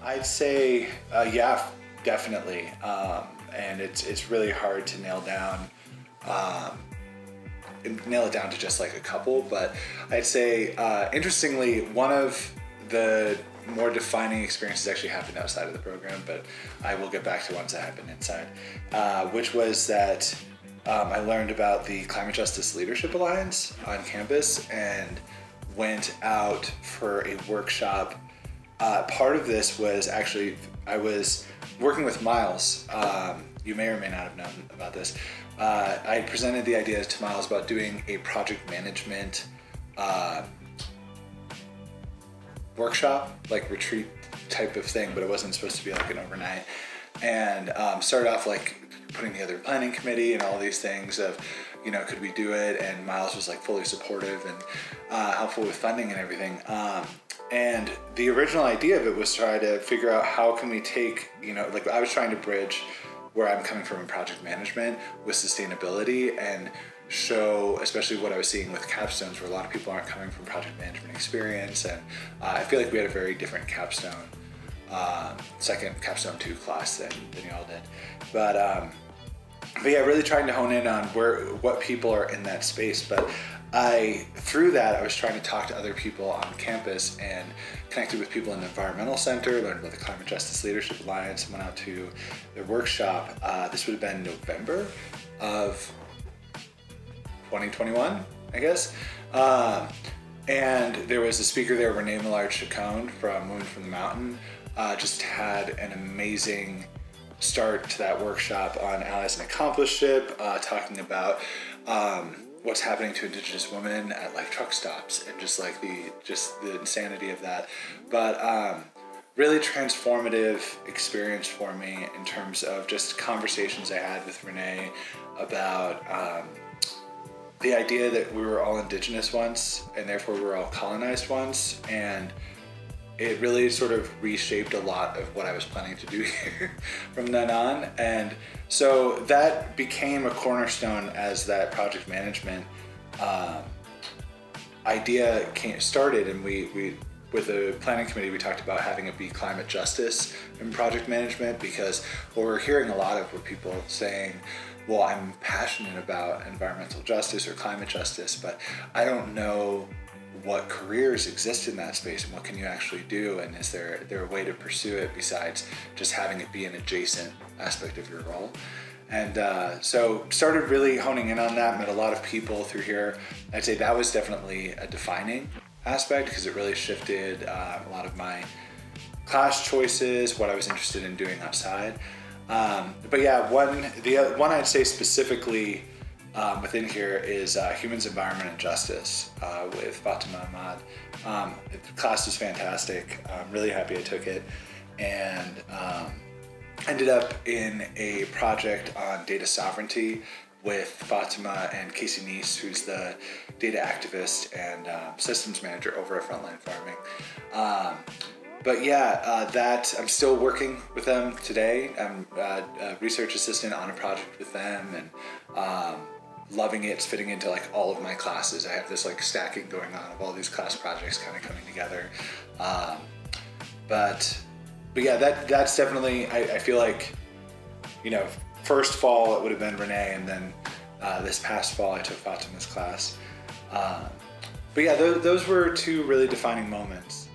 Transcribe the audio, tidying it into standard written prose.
I'd say, yeah, definitely. And it's really hard to um, nail it down to just like a couple, but I'd say, interestingly, one of the more defining experiences actually happened outside of the program, but I will get back to ones that happened inside, which was that I learned about the Climate Justice Leadership Alliance on campus and went out for a workshop. Part of this was actually, I was working with Miles. You may or may not have known about this. I presented the idea to Miles about doing a project management workshop, like retreat type of thing, but it wasn't supposed to be like an overnight. And started off like putting together a planning committee and all these things of, you know, could we do it? And Miles was like fully supportive and helpful with funding and everything. And the original idea of it was try to figure out how can we take, you know, like I was trying to bridge where I'm coming from in project management with sustainability and show, especially what I was seeing with capstones, where a lot of people aren't coming from project management experience. And I feel like we had a very different capstone, second capstone 2 class than y'all did. But yeah, really trying to hone in on what people are in that space. But through that, I was trying to talk to other people on campus and connected with people in the environmental center, learned about the Climate Justice Leadership Alliance, and went out to their workshop. This would have been November of 2021, I guess. And there was a speaker there, Renee Millard-Chacon from Moon from the Mountain, just had an amazing start to that workshop on allies and accompliceship, talking about what's happening to Indigenous women at like truck stops and just like the insanity of that. But really transformative experience for me in terms of just conversations I had with Renee about the idea that we were all Indigenous once and therefore we were all colonized once. And it really sort of reshaped a lot of what I was planning to do here from then on. And so that became a cornerstone as that project management idea started. And we with the planning committee, we talked about having it be climate justice in project management, because what we're hearing a lot of were people saying, well, I'm passionate about environmental justice or climate justice, but I don't know what careers exist in that space and what can you actually do, and is there a way to pursue it besides just having it be an adjacent aspect of your role. And so started really honing in on that, met a lot of people through here. I'd say that was definitely a defining aspect because it really shifted a lot of my class choices, what I was interested in doing outside. But yeah, the one I'd say specifically within here is Humans, Environment, and Justice with Fatima Ahmad. The class was fantastic. I'm really happy I took it, and ended up in a project on data sovereignty with Fatima and Casey Neese, who's the data activist and systems manager over at Frontline Farming. But yeah, I'm still working with them today. I'm a research assistant on a project with them, and loving it. It's fitting into like all of my classes. I have this like stacking going on of all these class projects kind of coming together. But yeah, that's definitely, I feel like, you know, first fall it would have been Renee, and then this past fall I took Fatima's class. But yeah, those were two really defining moments.